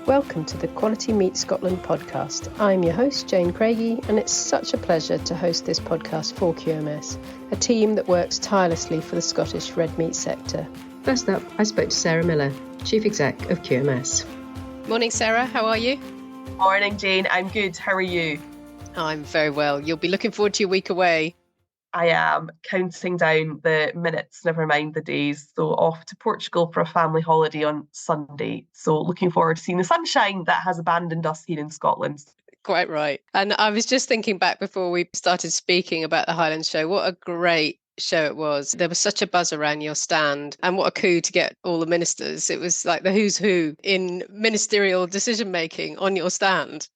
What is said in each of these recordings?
Welcome to the Quality Meat Scotland podcast. I'm your host, Jane Craigie, and it's such a pleasure to host this podcast for QMS, a team that works tirelessly for the Scottish red meat sector. First up, I spoke to Sarah Millar, Chief Exec of QMS. Morning, Sarah. How are you? Morning, Jane. I'm good. How are you? I'm very well. You'll be looking forward to your week away. I am counting down the minutes, never mind the days. So off to Portugal for a family holiday on Sunday. So looking forward to seeing the sunshine that has abandoned us here in Scotland. Quite right. And I was just thinking back before we started speaking about the Highland Show, what a great show it was. There was such a buzz around your stand, and what a coup to get all the ministers. It was like the who's who in ministerial decision making on your stand.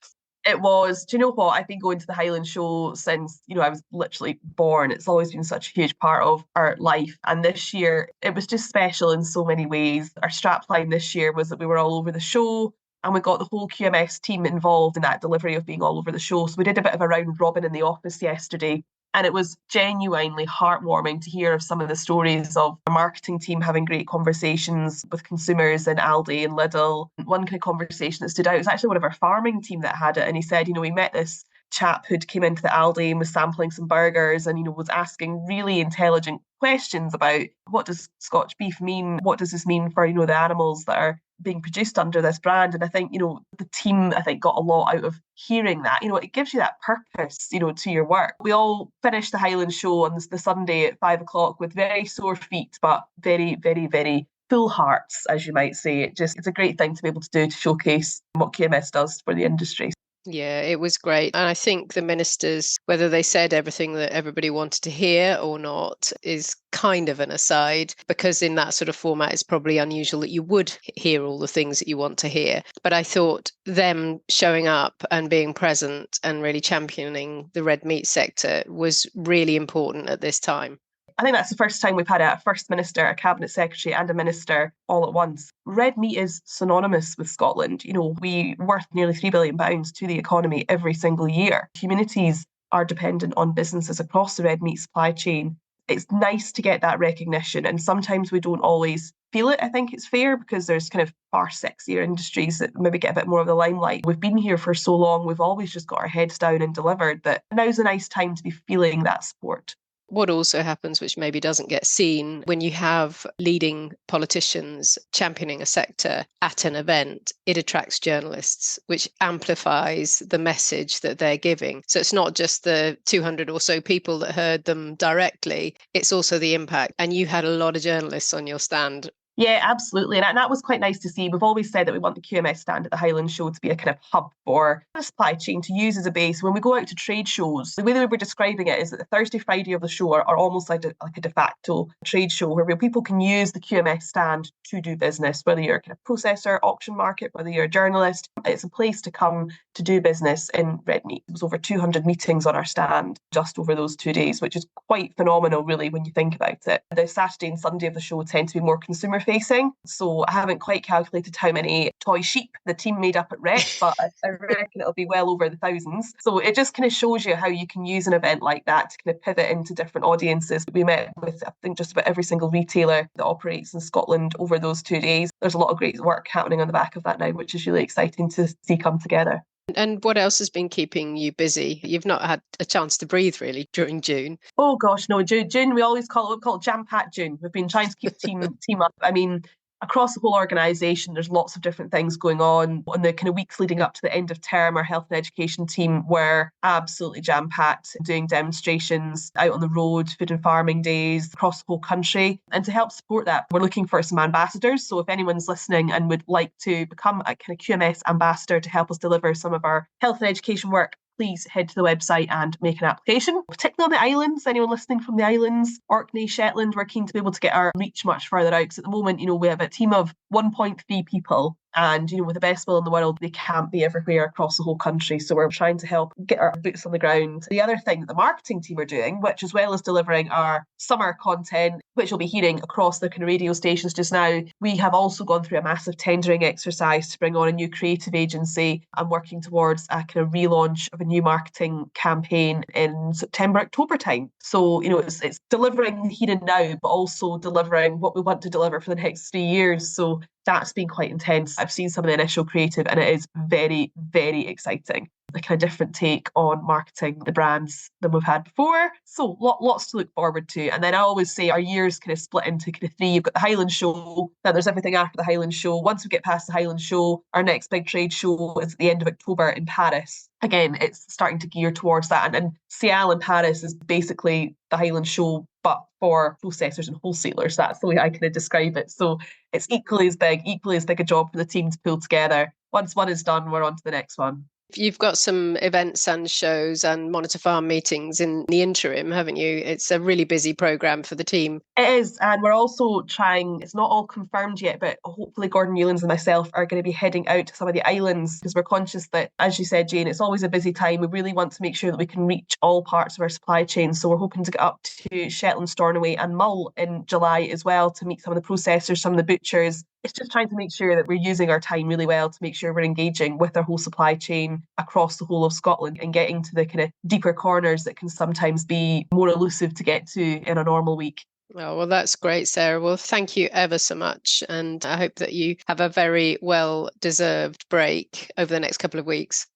It was. Do you know what? I've been going to the Highland Show since, I was literally born. It's always been such a huge part of our life. And this year, it was just special in so many ways. Our strapline this year was that we were all over the show, and we got the whole QMS team involved in that delivery of being all over the show. So we did a bit of a round robin in the office yesterday. And it was genuinely heartwarming to hear of some of the stories of the marketing team having great conversations with consumers in Aldi and Lidl. One kind of conversation that stood out was actually one of our farming team that had it. And he said, we met this chap who'd came into the Aldi and was sampling some burgers and, was asking really intelligent questions about what does Scotch beef mean? What does this mean for, the animals that are being produced under this brand? And I think, the team, got a lot out of hearing that. It gives you that purpose, to your work. We all finished the Highland Show on the Sunday at 5:00 with very sore feet, but very, very, very full hearts, as you might say. It's a great thing to be able to do to showcase what QMS does for the industry. Yeah, it was great. And I think the ministers, whether they said everything that everybody wanted to hear or not, is kind of an aside, because in that sort of format, it's probably unusual that you would hear all the things that you want to hear. But I thought them showing up and being present and really championing the red meat sector was really important at this time. I think that's the first time we've had a First Minister, a Cabinet Secretary and a Minister all at once. Red meat is synonymous with Scotland. We worth nearly £3 billion to the economy every single year. Communities are dependent on businesses across the red meat supply chain. It's nice to get that recognition, and sometimes we don't always feel it. I think it's fair because there's kind of far sexier industries that maybe get a bit more of the limelight. We've been here for so long, we've always just got our heads down and delivered, that now's a nice time to be feeling that support. What also happens, which maybe doesn't get seen, when you have leading politicians championing a sector at an event, it attracts journalists, which amplifies the message that they're giving. So it's not just the 200 or so people that heard them directly, it's also the impact. And you had a lot of journalists on your stand. Yeah, absolutely. And that was quite nice to see. We've always said that we want the QMS stand at the Highland Show to be a kind of hub for the supply chain to use as a base. When we go out to trade shows, the way that we were describing it is that the Thursday, Friday of the show are almost like a de facto trade show where people can use the QMS stand to do business, whether you're a kind of processor, auction market, whether you're a journalist. It's a place to come to do business in red meat. There was over 200 meetings on our stand just over those 2 days, which is quite phenomenal, really, when you think about it. The Saturday and Sunday of the show tend to be more consumer facing. So I haven't quite calculated how many toy sheep the team made up at Rec, but I reckon it'll be well over the thousands. So it just kind of shows you how you can use an event like that to kind of pivot into different audiences. We met with, I think, just about every single retailer that operates in Scotland over those 2 days. There's a lot of great work happening on the back of that now, which is really exciting to see come together. And what else has been keeping you busy? You've not had a chance to breathe really during June. Oh gosh, no, June, we always call it jam-packed June. We've been trying to keep team up. I mean, across the whole organisation, there's lots of different things going on. On the kind of weeks leading up to the end of term, our health and education team were absolutely jam-packed, doing demonstrations out on the road, food and farming days across the whole country. And to help support that, we're looking for some ambassadors. So if anyone's listening and would like to become a kind of QMS ambassador to help us deliver some of our health and education work, please head to the website and make an application. Particularly on the islands, anyone listening from the islands, Orkney, Shetland, we're keen to be able to get our reach much further out, because at the moment, we have a team of 1.3 people, and with the best will in the world, they can't be everywhere across the whole country. So we're trying to help get our boots on the ground. The other thing that the marketing team are doing, which as well as delivering our summer content, which you'll be hearing across the kind of radio stations just now. We have also gone through a massive tendering exercise to bring on a new creative agency and working towards a kind of relaunch of a new marketing campaign in September, October time. So, it's delivering here and now, but also delivering what we want to deliver for the next 3 years. So that's been quite intense. I've seen some of the initial creative and it is very, very exciting. A kind of different take on marketing the brands than we've had before. So lots to look forward to. And then I always say our year's kind of split into kind of three. You've got the Highland Show, then there's everything after the Highland Show. Once we get past the Highland Show, our next big trade show is at the end of October in Paris. Again, it's starting to gear towards that. And Cial in Paris is basically the Highland Show, but for processors and wholesalers. That's the way I kind of describe it. So it's equally as big a job for the team to pull together. Once one is done, we're on to the next one. You've got some events and shows and Monitor Farm meetings in the interim, haven't you? It's a really busy programme for the team. It is, and we're also trying, it's not all confirmed yet, but hopefully Gordon Newlands and myself are going to be heading out to some of the islands because we're conscious that, as you said, Jane, it's always a busy time. We really want to make sure that we can reach all parts of our supply chain. So we're hoping to get up to Shetland, Stornoway and Mull in July as well to meet some of the processors, some of the butchers. It's just trying to make sure that we're using our time really well to make sure we're engaging with our whole supply chain across the whole of Scotland and getting to the kind of deeper corners that can sometimes be more elusive to get to in a normal week. Oh, well, that's great, Sarah. Well, thank you ever so much. And I hope that you have a very well-deserved break over the next couple of weeks.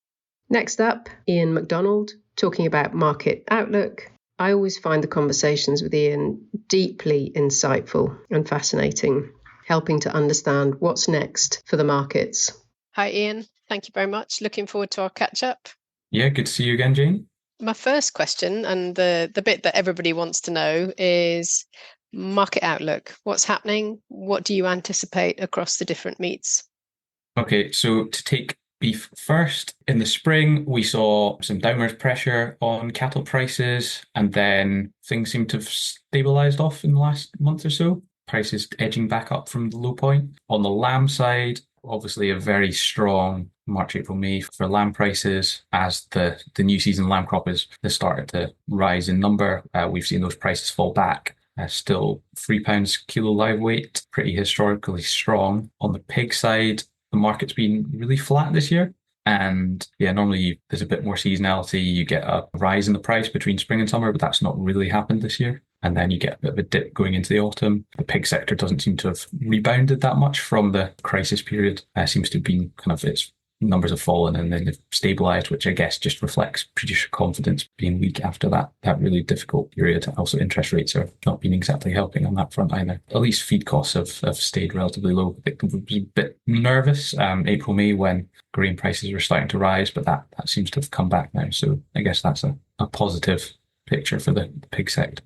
Next up, Iain Macdonald, talking about market outlook. I always find the conversations with Iain deeply insightful and fascinating, helping to understand what's next for the markets. Hi, Iain. Thank you very much. Looking forward to our catch-up. Yeah, good to see you again, Jane. My first question, and the bit that everybody wants to know, is market outlook. What's happening? What do you anticipate across the different meats? Okay, so to take beef first, in the spring, we saw some downward pressure on cattle prices, and then things seem to have stabilised off in the last month or so. Prices edging back up from the low point. On the lamb side, obviously a very strong March, April, May for lamb prices as the new season lamb crop has started to rise in number. We've seen those prices fall back. Still £3 kilo live weight, pretty historically strong. On the pig side, the market's been really flat this year. And yeah, normally there's a bit more seasonality. You get a rise in the price between spring and summer, but that's not really happened this year. And then you get a bit of a dip going into the autumn. The pig sector doesn't seem to have rebounded that much from the crisis period. Seems to have been kind of its numbers have fallen and then they've stabilised, which I guess just reflects producer confidence being weak after that really difficult period. Also, interest rates have not been exactly helping on that front either. At least feed costs have stayed relatively low. I was a bit nervous April, May when grain prices were starting to rise, but that seems to have come back now. So I guess that's a positive picture for the pig sector.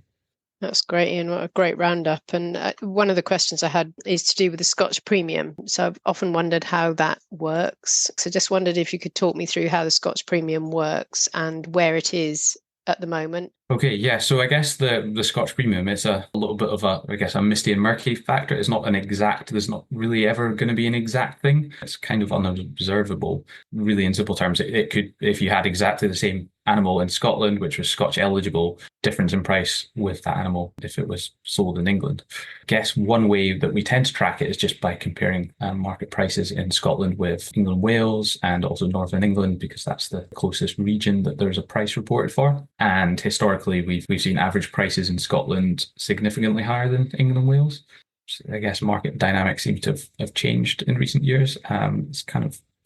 That's great, Iain. What a great roundup. And one of the questions I had is to do with the Scotch Premium. So I've often wondered how that works. So just wondered if you could talk me through how the Scotch Premium works and where it is at the moment. Okay, yeah. So I guess the Scotch Premium is a little bit of a misty and murky factor. It's not an exact, there's not really ever going to be an exact thing. It's kind of unobservable. Really, in simple terms, it could, if you had exactly the same animal in Scotland, which was Scotch eligible, difference in price with that animal if it was sold in England. I guess one way that we tend to track it is just by comparing market prices in Scotland with England, Wales, and also Northern England, because that's the closest region that there's a price reported for. And historically, we've seen average prices in Scotland significantly higher than England and Wales. So I guess market dynamics seem to have changed in recent years.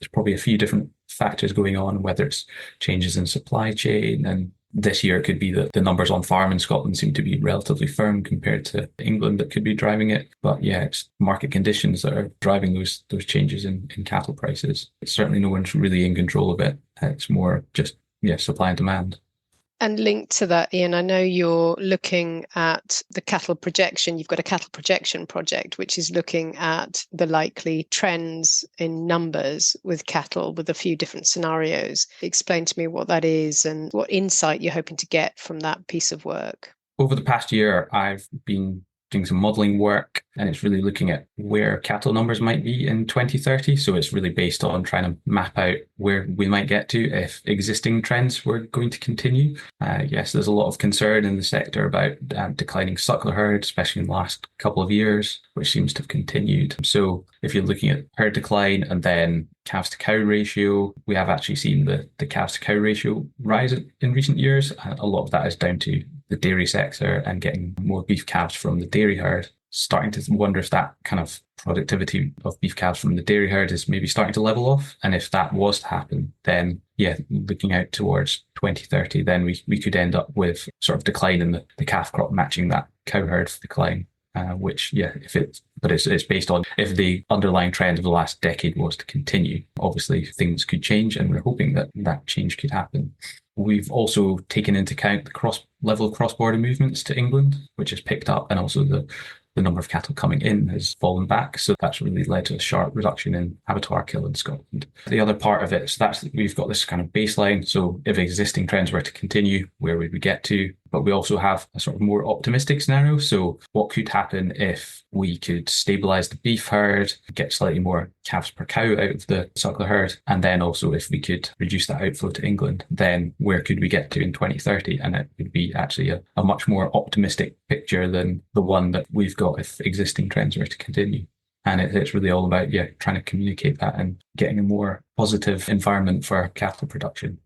There's probably a few different factors going on, whether it's changes in supply chain. And this year it could be that the numbers on farm in Scotland seem to be relatively firm compared to England that could be driving it. But yeah, it's market conditions that are driving those changes in cattle prices. It's certainly no one's really in control of it. It's more just, supply and demand. And linked to that, Iain, I know you're looking at the cattle projection. You've got a cattle projection project, which is looking at the likely trends in numbers with cattle with a few different scenarios. Explain to me what that is and what insight you're hoping to get from that piece of work. Over the past year, I've been doing some modelling work, and it's really looking at where cattle numbers might be in 2030. So it's really based on trying to map out where we might get to if existing trends were going to continue. Yes, there's a lot of concern in the sector about declining suckler herd, especially in the last couple of years, which seems to have continued. So if you're looking at herd decline and then calves to cow ratio, we have actually seen the calves to cow ratio rise in recent years. A lot of that is down to the dairy sector and getting more beef calves from the dairy herd. Starting to wonder if that kind of productivity of beef calves from the dairy herd is maybe starting to level off. And if that was to happen, then looking out towards 2030, then we could end up with sort of decline in the calf crop matching that cow herd decline. But it's based on if the underlying trend of the last decade was to continue. Obviously, things could change, and we're hoping that change could happen. We've also taken into account the level of cross-border movements to England, which has picked up, and also the number of cattle coming in has fallen back. So that's really led to a sharp reduction in abattoir kill in Scotland. The other part of it, so we've got this kind of baseline. So if existing trends were to continue, where would we get to? But we also have a sort of more optimistic scenario. So what could happen if we could stabilise the beef herd, get slightly more calves per cow out of the suckler herd, and then also if we could reduce that outflow to England, then where could we get to in 2030? And it would be actually a much more optimistic picture than the one that we've got if existing trends were to continue. And it's really all about trying to communicate that and getting a more positive environment for cattle production.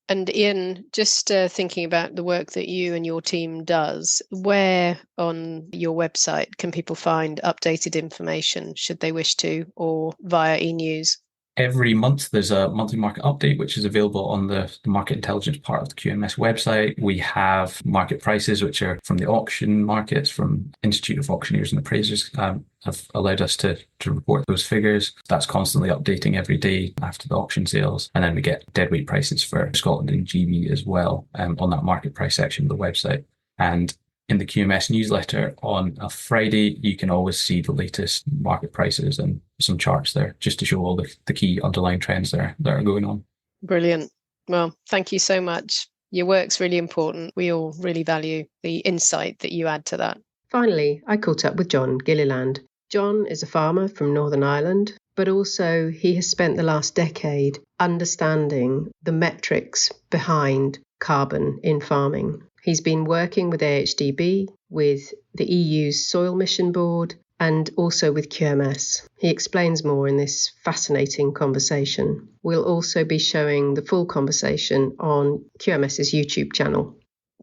And Iain, just thinking about the work that you and your team does, where on your website can people find updated information should they wish to, or via e-news? Every month, there's a monthly market update, which is available on the market intelligence part of the QMS website. We have market prices, which are from the auction markets, from Institute of Auctioneers and Appraisers, have allowed us to report those figures. That's constantly updating every day after the auction sales. And then we get deadweight prices for Scotland and GB as well on that market price section of the website. And in the QMS newsletter on a Friday, you can always see the latest market prices and some charts there, just to show all the key underlying trends there that are going on. Brilliant. Well, thank you so much. Your work's really important. We all really value the insight that you add to that. Finally, I caught up with John Gilliland. John is a farmer from Northern Ireland, but also he has spent the last decade understanding the metrics behind carbon in farming. He's been working with AHDB, with the EU's Soil Mission Board, and also with QMS. He explains more in this fascinating conversation. We'll also be showing the full conversation on QMS's YouTube channel.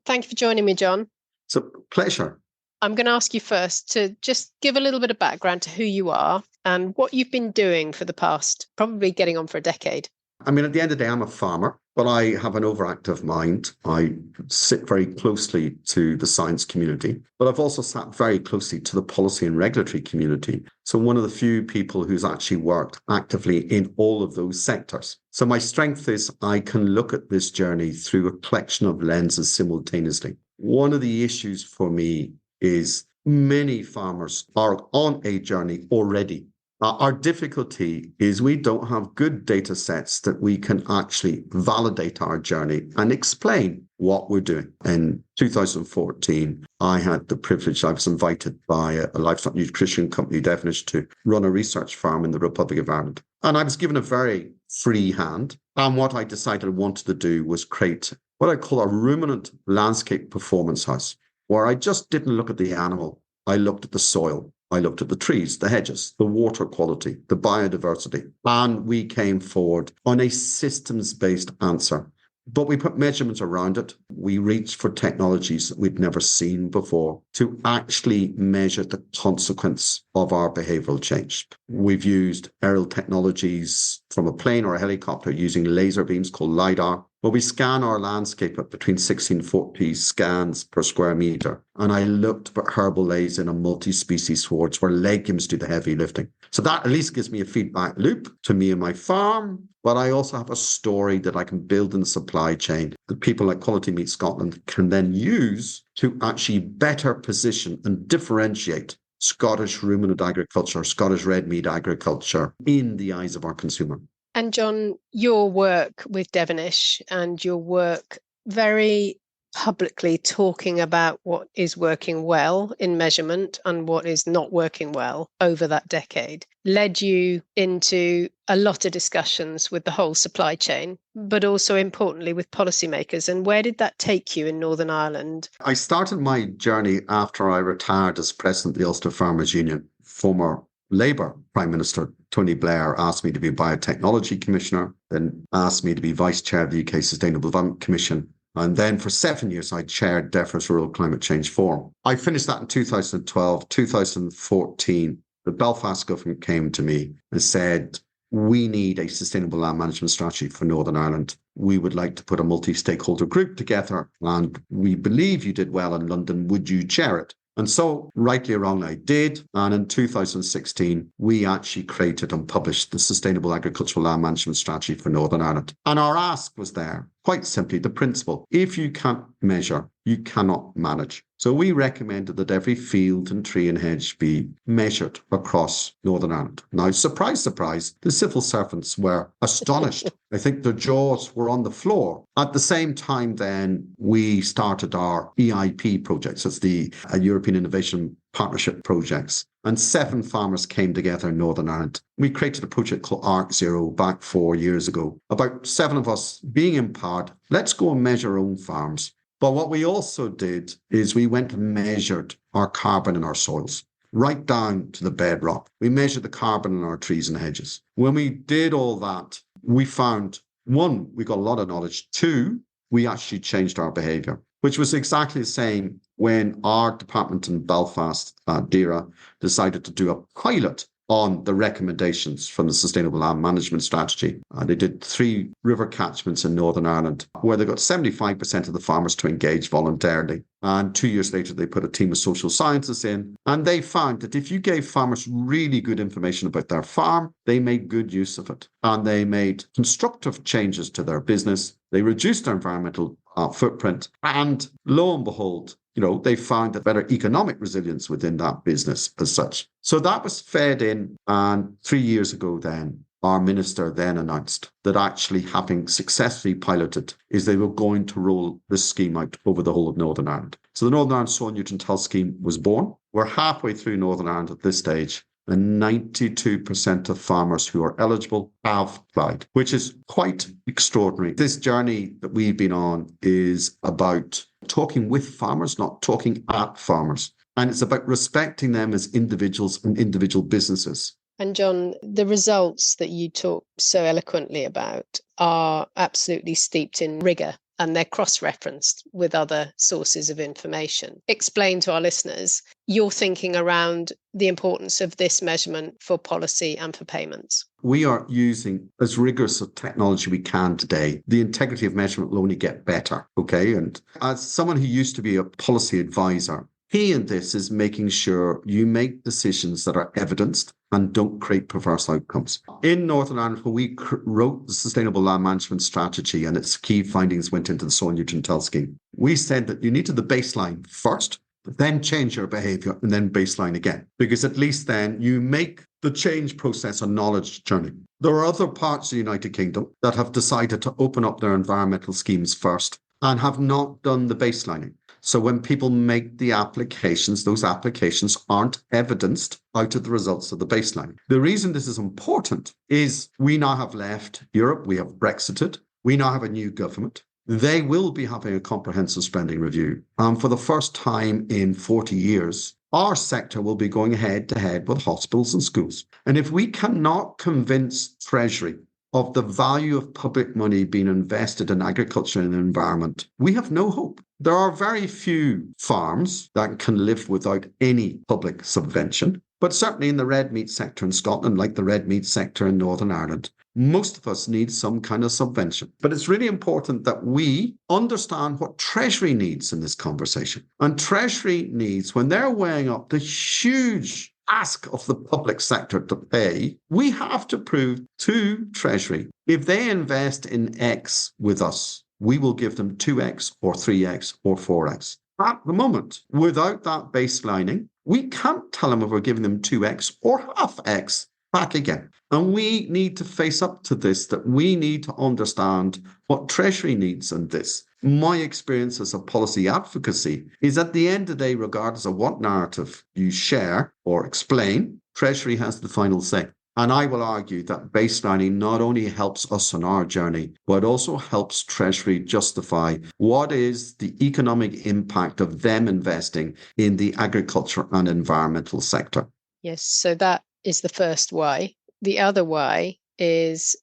Thank you for joining me, John. It's a pleasure. I'm going to ask you first to just give a little bit of background to who you are and what you've been doing for the past, probably getting on for a decade. I mean, at the end of the day, I'm a farmer, but I have an overactive mind. I sit very closely to the science community, but I've also sat very closely to the policy and regulatory community. So one of the few people who's actually worked actively in all of those sectors. So my strength is I can look at this journey through a collection of lenses simultaneously. One of the issues for me is many farmers are on a journey already. Our difficulty is we don't have good data sets that we can actually validate our journey and explain what we're doing. In 2014, I had the privilege, I was invited by a livestock nutrition company, Devonish, to run a research farm in the Republic of Ireland. And I was given a very free hand. And what I decided I wanted to do was create what I call a ruminant landscape performance house, where I just didn't look at the animal. I looked at the soil. I looked at the trees, the hedges, the water quality, the biodiversity, and we came forward on a systems-based answer. But we put measurements around it. We reached for technologies that we'd never seen before to actually measure the consequence of our behavioral change. We've used aerial technologies from a plane or a helicopter using laser beams called LiDAR, where we scan our landscape at between 1640 scans per square meter. And I looked at herbal lays in a multi-species swards where legumes do the heavy lifting. So that at least gives me a feedback loop to me and my farm. But I also have a story that I can build in the supply chain that people like Quality Meat Scotland can then use to actually better position and differentiate Scottish ruminant agriculture, Scottish red meat agriculture in the eyes of our consumer. And John, your work with Devonish and your work very publicly talking about what is working well in measurement and what is not working well over that decade led you into a lot of discussions with the whole supply chain, but also importantly with policymakers. And where did that take you in Northern Ireland? I started my journey after I retired as president of the Ulster Farmers Union. Former Labour Prime Minister Tony Blair asked me to be Biotechnology Commissioner, then asked me to be Vice Chair of the UK Sustainable Development Commission. And then for 7 years, I chaired DEFRA's Rural Climate Change Forum. I finished that in 2012, 2014. The Belfast government came to me and said, we need a sustainable land management strategy for Northern Ireland. We would like to put a multi-stakeholder group together, and we believe you did well in London. Would you chair it? And so, rightly or wrongly, I did. And in 2016, we actually created and published the Sustainable Agricultural Land Management Strategy for Northern Ireland. And our ask was there, quite simply, the principle: if you can't measure, you cannot manage. So we recommended that every field and tree and hedge be measured across Northern Ireland. Now, surprise, surprise, the civil servants were astonished. I think their jaws were on the floor. At the same time, then, we started our EIP projects. It's the European Innovation Partnership projects. And 7 farmers came together in Northern Ireland. We created a project called Arc Zero back 4 years ago. About 7 of us being empowered, let's go and measure our own farms. But what we also did is we went and measured our carbon in our soils, right down to the bedrock. We measured the carbon in our trees and hedges. When we did all that, we found, 1, we got a lot of knowledge. 2, we actually changed our behaviour, which was exactly the same when our department in Belfast, DERA, decided to do a pilot on the recommendations from the Sustainable Land Management Strategy. They did 3 river catchments in Northern Ireland, where they got 75% of the farmers to engage voluntarily. And 2 years later, they put a team of social scientists in, and they found that if you gave farmers really good information about their farm, they made good use of it. And they made constructive changes to their business. They reduced their environmental footprint. And lo and behold, they found that better economic resilience within that business as such. So that was fed in. And 3 years ago then, our minister then announced that actually, having successfully piloted, is they were going to roll this scheme out over the whole of Northern Ireland. So the Northern Ireland Soil Nutrient Health Scheme was born. We're halfway through Northern Ireland at this stage, and 92% of farmers who are eligible have applied, which is quite extraordinary. This journey that we've been on is about talking with farmers, not talking at farmers. And it's about respecting them as individuals and individual businesses. And John, the results that you talk so eloquently about are absolutely steeped in rigour, and they're cross-referenced with other sources of information. Explain to our listeners your thinking around the importance of this measurement for policy and for payments. We are using as rigorous a technology we can today. The integrity of measurement will only get better, okay? And as someone who used to be a policy advisor, key in this is making sure you make decisions that are evidenced and don't create perverse outcomes. In Northern Ireland, when we wrote the Sustainable Land Management Strategy and its key findings went into the Soil Nutrient Health Scheme, we said that you need to the baseline first, then change your behaviour, and then baseline again. Because at least then you make the change process a knowledge journey. There are other parts of the United Kingdom that have decided to open up their environmental schemes first and have not done the baselining. So when people make the applications, those applications aren't evidenced out of the results of the baseline. The reason this is important is we now have left Europe, we have Brexited, we now have a new government. They will be having a comprehensive spending review. And for the first time in 40 years, our sector will be going head to head with hospitals and schools. And if we cannot convince Treasury of the value of public money being invested in agriculture and the environment, we have no hope. There are very few farms that can live without any public subvention, but certainly in the red meat sector in Scotland, like the red meat sector in Northern Ireland, most of us need some kind of subvention. But it's really important that we understand what Treasury needs in this conversation. And Treasury needs, when they're weighing up the huge ask of the public sector to pay, we have to prove to Treasury, if they invest in X with us, we will give them 2X or 3X or 4X. At the moment, without that baselining, we can't tell them if we're giving them 2X or half X back again. And we need to face up to this, that we need to understand what Treasury needs in this. My experience as a policy advocacy is at the end of the day, regardless of what narrative you share or explain, Treasury has the final say. And I will argue that baselining not only helps us on our journey, but also helps Treasury justify what is the economic impact of them investing in the agriculture and environmental sector. Yes, so that is the first why. The other why is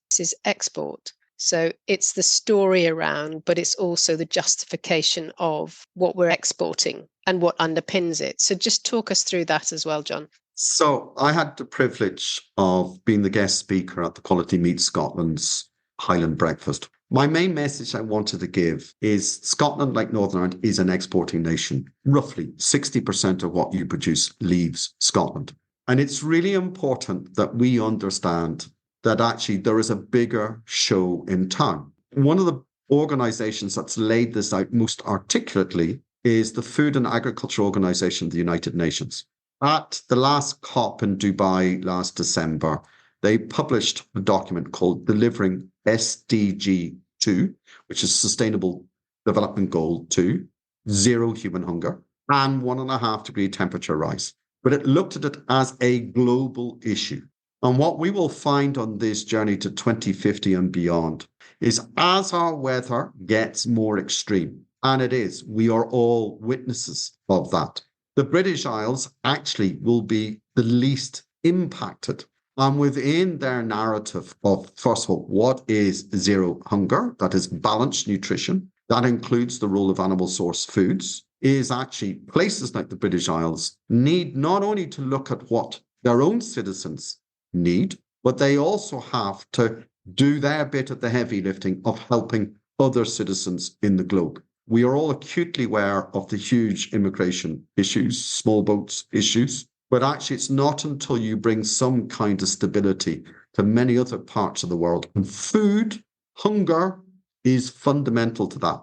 export. So it's the story around, but it's also the justification of what we're exporting and what underpins it. So just talk us through that as well, John. So I had the privilege of being the guest speaker at the Quality Meat Scotland's Highland Breakfast. My main message I wanted to give is Scotland, like Northern Ireland, is an exporting nation. Roughly 60% of what you produce leaves Scotland. And it's really important that we understand that actually there is a bigger show in town. One of the organizations that's laid this out most articulately is the Food and Agriculture Organization of the United Nations. At the last COP in Dubai last December, they published a document called Delivering SDG 2, which is Sustainable Development Goal 2, zero human hunger, and 1.5 degree temperature rise. But it looked at it as a global issue. And what we will find on this journey to 2050 and beyond is as our weather gets more extreme, and it is, we are all witnesses of that. The British Isles actually will be the least impacted. And within their narrative of, first of all, what is zero hunger, that is balanced nutrition, that includes the role of animal source foods, is actually places like the British Isles need not only to look at what their own citizens need, but they also have to do their bit of the heavy lifting of helping other citizens in the globe. We are all acutely aware of the huge immigration issues, small boats issues, but actually it's not until you bring some kind of stability to many other parts of the world. And food, hunger is fundamental to that.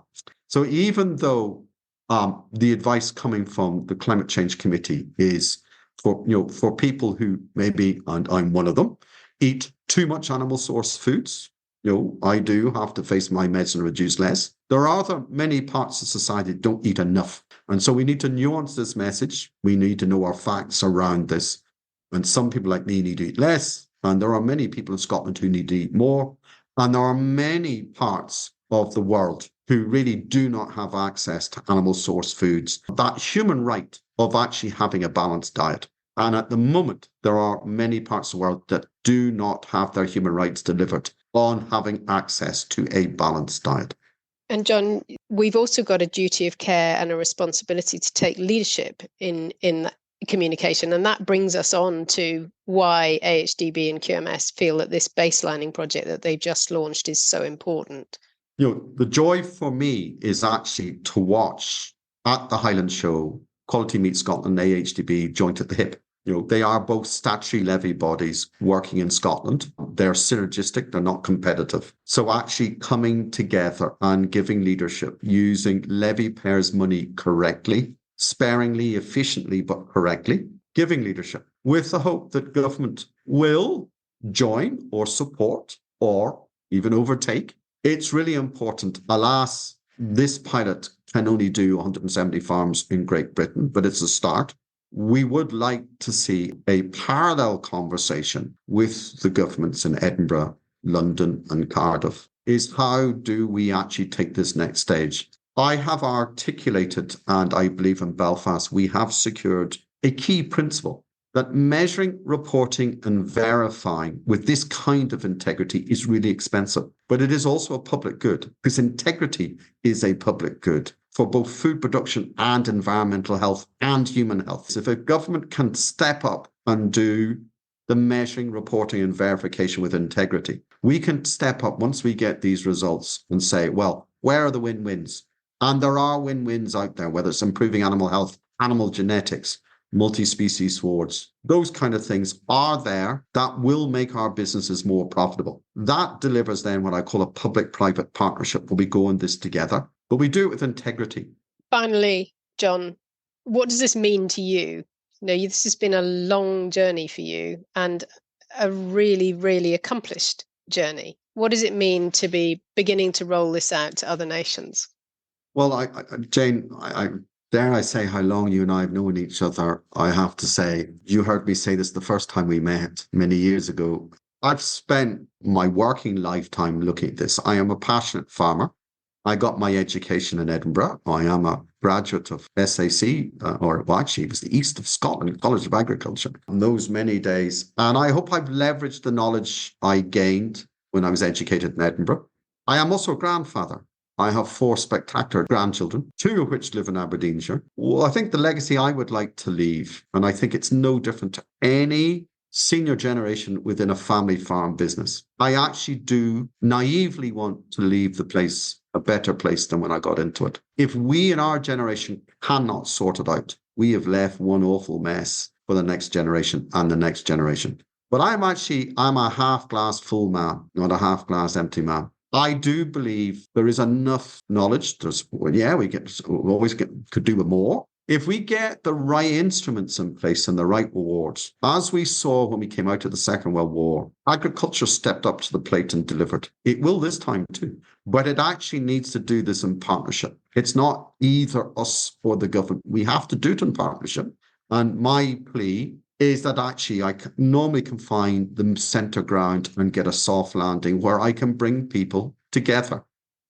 So even though the advice coming from the Climate Change Committee is for people who maybe, and I'm one of them, eat too much animal source foods. I do have to face my meds and reduce less. There are many parts of society that don't eat enough. And so we need to nuance this message. We need to know our facts around this. And some people like me need to eat less. And there are many people in Scotland who need to eat more. And there are many parts of the world who really do not have access to animal source foods. That human right of actually having a balanced diet. And at the moment, there are many parts of the world that do not have their human rights delivered on having access to a balanced diet. And John, we've also got a duty of care and a responsibility to take leadership in communication. And that brings us on to why AHDB and QMS feel that this baselining project that they've just launched is so important. The joy for me is actually to watch at the Highland Show, Quality Meat Scotland and AHDB joint at the hip. They are both statutory levy bodies working in Scotland. They're synergistic, they're not competitive. So actually coming together and giving leadership, using levy payers' money correctly, sparingly, efficiently, but correctly, giving leadership with the hope that government will join or support or even overtake. It's really important. Alas, this pilot can only do 170 farms in Great Britain, but it's a start. We would like to see a parallel conversation with the governments in Edinburgh, London, and Cardiff. Is how do we actually take this next stage? I have articulated, and I believe in Belfast, we have secured a key principle that measuring, reporting, and verifying with this kind of integrity is really expensive, but it is also a public good because integrity is a public good for both food production and environmental health and human health. So if a government can step up and do the measuring, reporting, and verification with integrity, we can step up once we get these results and say, well, where are the win-wins? And there are win-wins out there, whether it's improving animal health, animal genetics, multi-species swards, those kind of things are there that will make our businesses more profitable. That delivers then what I call a public-private partnership where we go on this together, but we do it with integrity. Finally, John, what does this mean to you? This has been a long journey for you and a really, really accomplished journey. What does it mean to be beginning to roll this out to other nations? Well, Jane, dare I say how long you and I have known each other. I have to say, you heard me say this the first time we met many years ago. I've spent my working lifetime looking at this. I am a passionate farmer. I got my education in Edinburgh. I am a graduate of SAC, actually it was the East of Scotland College of Agriculture in those many days. And I hope I've leveraged the knowledge I gained when I was educated in Edinburgh. I am also a grandfather. I have 4 spectacular grandchildren, 2 of which live in Aberdeenshire. Well, I think the legacy I would like to leave, and I think it's no different to any senior generation within a family farm business. I actually do naively want to leave the place a better place than when I got into it. If we in our generation cannot sort it out, we have left one awful mess for the next generation and the next generation. But I'm a half glass full man, not a half glass empty man. I do believe there is enough knowledge. Could do with more. If we get the right instruments in place and the right rewards, as we saw when we came out of the Second World War, agriculture stepped up to the plate and delivered. It will this time too, but it actually needs to do this in partnership. It's not either us or the government. We have to do it in partnership. And my plea is that actually I normally can find the centre ground and get a soft landing where I can bring people together.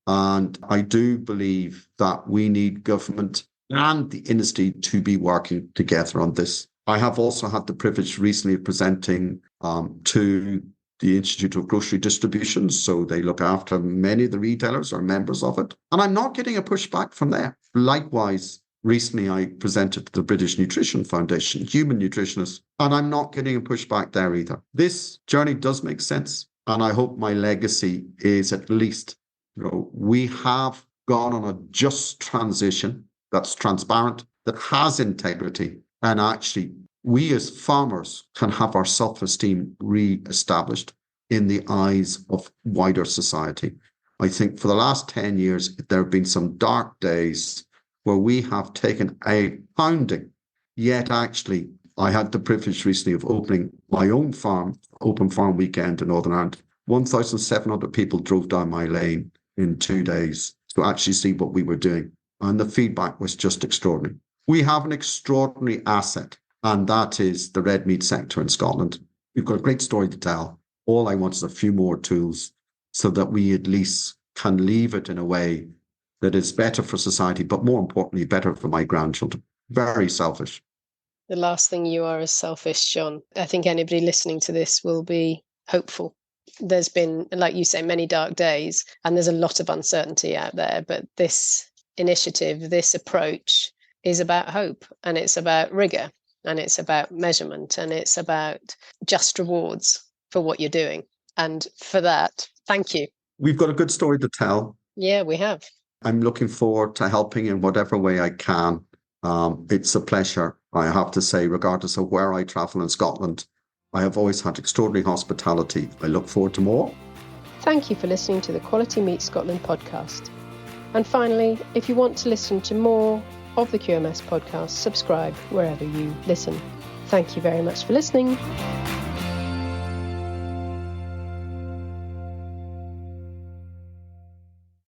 And I do believe that we need government and the industry to be working together on this. I have also had the privilege recently of presenting to the Institute of Grocery Distribution, so they look after many of the retailers or members of it. And I'm not getting a pushback from there. Likewise, recently I presented to the British Nutrition Foundation, human nutritionists, and I'm not getting a pushback there either. This journey does make sense, and I hope my legacy is at least, we have gone on a just transition that's transparent, that has integrity, and actually we as farmers can have our self-esteem re-established in the eyes of wider society. I think for the last 10 years, there have been some dark days where we have taken a pounding, yet actually I had the privilege recently of opening my own farm, Open Farm Weekend in Northern Ireland. 1,700 people drove down my lane in 2 days to actually see what we were doing. And the feedback was just extraordinary. We have an extraordinary asset, and that is the red meat sector in Scotland. We've got a great story to tell. All I want is a few more tools so that we at least can leave it in a way that is better for society, but more importantly, better for my grandchildren. Very selfish. The last thing you are is selfish, John. I think anybody listening to this will be hopeful. There's been, like you say, many dark days, and there's a lot of uncertainty out there, but this initiative, this approach is about hope, and it's about rigor, and it's about measurement, and it's about just rewards for what you're doing. And for that, thank you. We've got a good story to tell. Yeah, we have. I'm looking forward to helping in whatever way I can. It's a pleasure, I have to say, regardless of where I travel in Scotland. I have always had extraordinary hospitality. I look forward to more. Thank you for listening to the Quality Meat Scotland podcast. And finally, if you want to listen to more of the QMS podcast, subscribe wherever you listen. Thank you very much for listening.